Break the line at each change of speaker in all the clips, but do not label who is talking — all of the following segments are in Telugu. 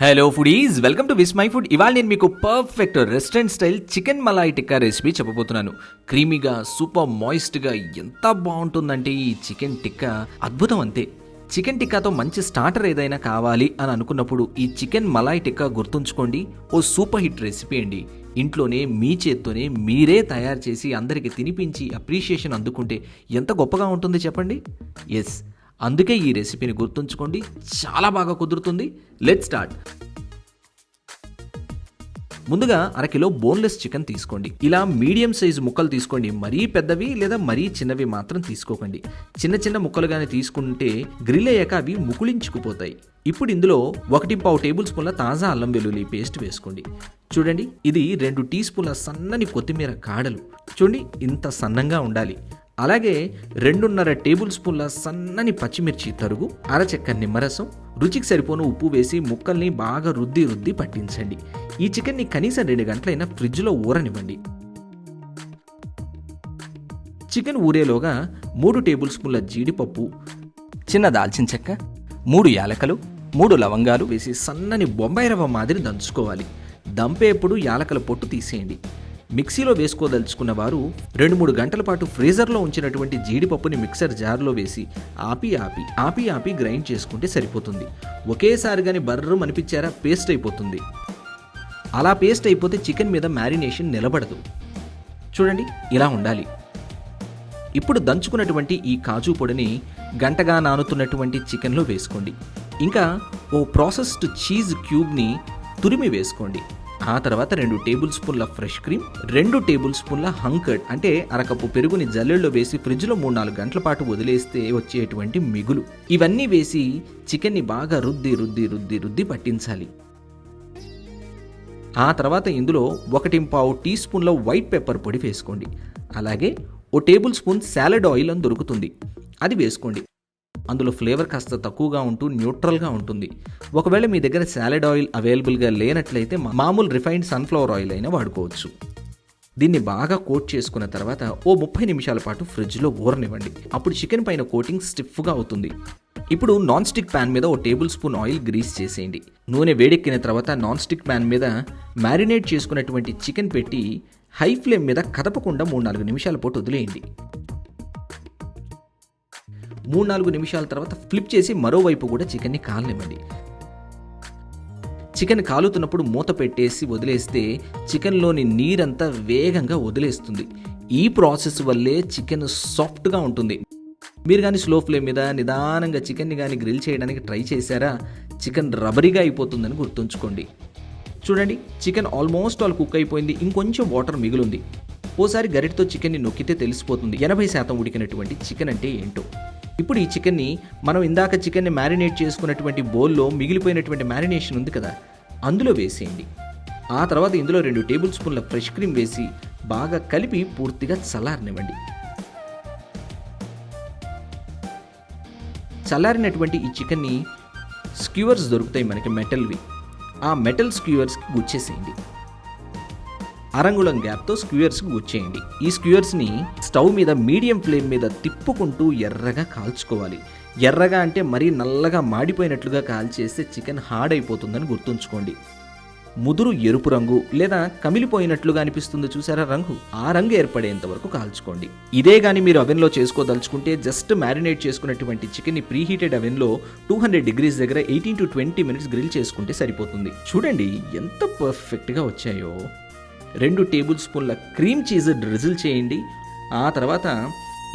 Hello foodies, welcome to Vismai food. ఇవాళ నేను మీకు perfect restaurant style chicken malai tikka recipe చెప్పబోతున్నాను. క్రీమీగా, సూపర్ మాయిస్ట్గా ఎంత బాగుంటుందంటే ఈ చికెన్ టిక్కా అద్భుతం అంతే. చికెన్ టిక్కాతో మంచి స్టార్టర్ ఏదైనా కావాలి అని అనుకున్నప్పుడు ఈ చికెన్ మలాయ్ టిక్కా గుర్తుంచుకోండి. ఓ సూపర్ హిట్ రెసిపీ అండి. ఇంట్లోనే మీ చేత్తోనే మీరే తయారు చేసి అందరికి తినిపించి అప్రిషియేషన్ అందుకుంటే ఎంత గొప్పగా ఉంటుంది చెప్పండి. ఎస్, అందుకే ఈ రెసిపీని గుర్తుంచుకోండి, చాలా బాగా కుదురుతుంది. Let's start. ముందుగా అరకిలో బోన్లెస్ చికెన్ తీసుకోండి. ఇలా మీడియం సైజు ముక్కలు తీసుకోండి. మరీ పెద్దవి లేదా మరీ చిన్నవి మాత్రం తీసుకోకండి. చిన్న చిన్న ముక్కలుగానే తీసుకుంటే గ్రిల్ అయ్యాక అవి ముకుళించుకుపోతాయి. ఇప్పుడు ఇందులో 1.5 టేబుల్ స్పూన్ల తాజా అల్లం వెల్లుల్లి పేస్ట్ వేసుకోండి. చూడండి, ఇది 2 టీ స్పూన్ల సన్నని కొత్తిమీర కాడలు. చూడండి, ఇంత సన్నంగా ఉండాలి. అలాగే 2.5 టేబుల్ స్పూన్ల సన్నని పచ్చిమిర్చి తరుగు, అరచెక్క నిమ్మరసం, రుచికి సరిపోను ఉప్పు వేసి ముక్కల్ని బాగా రుద్ది పట్టించండి. ఈ చికెన్ని కనీసం 2 గంటలైనా ఫ్రిడ్జ్లో ఊరనివ్వండి. చికెన్ ఊరేలోగా 3 టేబుల్ స్పూన్ల జీడిపప్పు, చిన్న దాల్చిన చెక్క, 3 యాలకలు, 3 లవంగాలు వేసి సన్నని బొంబాయి రవ్వ మాదిరి దంచుకోవాలి. దంపేప్పుడు యాలకల పొట్టు తీసేయండి. మిక్సీలో వేసుకోదలుచుకున్న వారు 2-3 గంటల పాటు ఫ్రీజర్లో ఉంచినటువంటి జీడిపప్పుని మిక్సర్ జార్లో వేసి ఆపి గ్రైండ్ చేసుకుంటే సరిపోతుంది. ఒకేసారి కానీ బర్రం అనిపించారా పేస్ట్ అయిపోతుంది. అలా పేస్ట్ అయిపోతే చికెన్ మీద మ్యారినేషన్ నిలబడదు. చూడండి, ఇలా ఉండాలి. ఇప్పుడు దంచుకున్నటువంటి ఈ కాజు పొడిని గంటగా నానుతున్నటువంటి చికెన్లో వేసుకోండి. ఇంకా ఓ ప్రాసెస్డ్ చీజ్ క్యూబ్ని తురిమి వేసుకోండి. ఆ తర్వాత 2 టేబుల్ స్పూన్ల ఫ్రెష్ క్రీమ్, 2 టేబుల్ స్పూన్ల హంకర్డ్ అంటే అరకప్పు పెరుగుని జల్లెల్లో వేసి ఫ్రిడ్జ్లో 3-4 గంటల పాటు వదిలేస్తే వచ్చేటువంటి మిగులు. ఇవన్నీ వేసి చికెన్ని బాగా రుద్ది పట్టించాలి. ఆ తర్వాత ఇందులో 1.5 టీ స్పూన్ల వైట్ పెప్పర్ పొడి వేసుకోండి. అలాగే ఓ టేబుల్ స్పూన్ సాలడ్ ఆయిల్ అని దొరుకుతుంది, అది వేసుకోండి. అందులో ఫ్లేవర్ కాస్త తక్కువగా ఉంటూ న్యూట్రల్గా ఉంటుంది. ఒకవేళ మీ దగ్గర సాలడ్ ఆయిల్ అవైలబుల్గా లేనట్లయితే మామూలు రిఫైన్డ్ సన్ఫ్లవర్ ఆయిల్ అయినా వాడుకోవచ్చు. దీన్ని బాగా కోట్ చేసుకున్న తర్వాత ఓ 30 నిమిషాల పాటు ఫ్రిడ్జ్లో ఊరనివ్వండి. అప్పుడు చికెన్ పైన కోటింగ్ స్టిఫ్గా అవుతుంది. ఇప్పుడు నాన్ స్టిక్ ప్యాన్ మీద ఓ టేబుల్ స్పూన్ ఆయిల్ గ్రీస్ చేసేయండి. నూనె వేడెక్కిన తర్వాత నాన్ స్టిక్ ప్యాన్ మీద మ్యారినేట్ చేసుకున్నటువంటి చికెన్ పెట్టి హై ఫ్లేమ్ మీద కదపకుండా 3-4 నిమిషాల పాటు వదిలేయండి. 3-4 నిమిషాల తర్వాత ఫ్లిప్ చేసి మరోవైపు కూడా చికెన్ని కాలనివ్వండి. చికెన్ కాలుతున్నప్పుడు మూత పెట్టేసి వదిలేస్తే చికెన్లోని నీరంతా వేగంగా వదిలేస్తుంది. ఈ ప్రాసెస్ వల్లే చికెన్ సాఫ్ట్గా ఉంటుంది. మీరు కానీ స్లో ఫ్లేమ్ మీద నిదానంగా చికెన్ని కానీ గ్రిల్ చేయడానికి ట్రై చేశారా, చికెన్ రబరీగా అయిపోతుందని గుర్తుంచుకోండి. చూడండి, చికెన్ ఆల్మోస్ట్ ఆల్ కుక్ అయిపోయింది. ఇంకొంచెం వాటర్ మిగులుంది. ఓసారి గరిటతో చికెన్ని నొక్కితే తెలిసిపోతుంది 80% ఉడికినటువంటి చికెన్ అంటే ఏంటో. ఇప్పుడు ఈ చికెన్ని మనం ఇందాక చికెన్ని మ్యారినేట్ చేసుకున్నటువంటి బౌల్లో మిగిలిపోయినటువంటి మ్యారినేషన్ ఉంది కదా, అందులో వేసేయండి. ఆ తర్వాత ఇందులో 2 టేబుల్ స్పూన్ల ఫ్రెష్ క్రీమ్ వేసి బాగా కలిపి పూర్తిగా చల్లారనివ్వండి. చల్లారినటువంటి ఈ చికెన్ని స్క్యూవర్స్ దొరుకుతాయి మనకి, మెటల్వి. ఆ మెటల్ స్క్యూవర్స్కి గుచ్చేసేయండి. అరంగుళం గ్యాప్తో స్క్యూవర్స్కి గుచ్చేయండి. ఈ స్క్యూవర్స్ని స్టవ్ మీద మీడియం ఫ్లేమ్ మీద తిప్పుకుంటూ ఎర్రగా కాల్చుకోవాలి. ఎర్రగా అంటే మరీ నల్లగా మాడిపోయినట్లుగా కాల్చేస్తే చికెన్ హార్డ్ అయిపోతుందని గుర్తుంచుకోండి. ముదురు ఎరుపు రంగు లేదా కమిలిపోయినట్లుగా అనిపిస్తుంది చూసారా రంగు, ఆ రంగు ఏర్పడేంత వరకు కాల్చుకోండి. ఇదే కానీ మీరు అవెన్లో చేసుకోదలుచుకుంటే జస్ట్ మ్యారినేట్ చేసుకున్నటువంటి చికెన్ని ప్రీహీటెడ్ అవెన్లో 200 డిగ్రీస్ దగ్గర 18 to 20 మినిట్స్ గ్రిల్ చేసుకుంటే సరిపోతుంది. చూడండి ఎంత పర్ఫెక్ట్గా వచ్చాయో. 2 టేబుల్ స్పూన్ల క్రీమ్ చీజ్ డ్రిజిల్ చేయండి. ఆ తర్వాత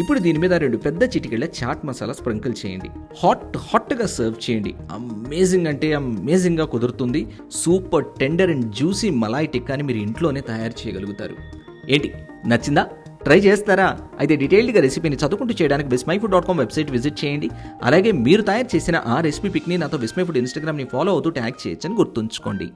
ఇప్పుడు దీని మీద 2 పెద్ద చిటికెళ్ళ చాట్ మసాలా స్ప్రింకిల్ చేయండి. హాట్గా సర్వ్ చేయండి. అమేజింగ్ అంటే అమేజింగ్గా కుదురుతుంది. Super tender and juicy malai టిక్కాని మీరు ఇంట్లోనే తయారు చేయగలుగుతారు. ఏంటి, నచ్చిందా? ట్రై చేస్తారా? అయితే డీటెయిల్డ్గా రెసిపీని చదువుకుంటూ చేయడానికి vismyfood.com వెబ్సైట్ విజిట్ చేయండి. అలాగే మీరు తయారు చేసిన ఆ రెసిపీ పిక్ని నాతో విస్మై ఫుడ్ ఇన్స్టాగ్రామ్ని ఫాలో అవుతూ ట్యాగ్ చేయొచ్చని గుర్తుంచుకోండి.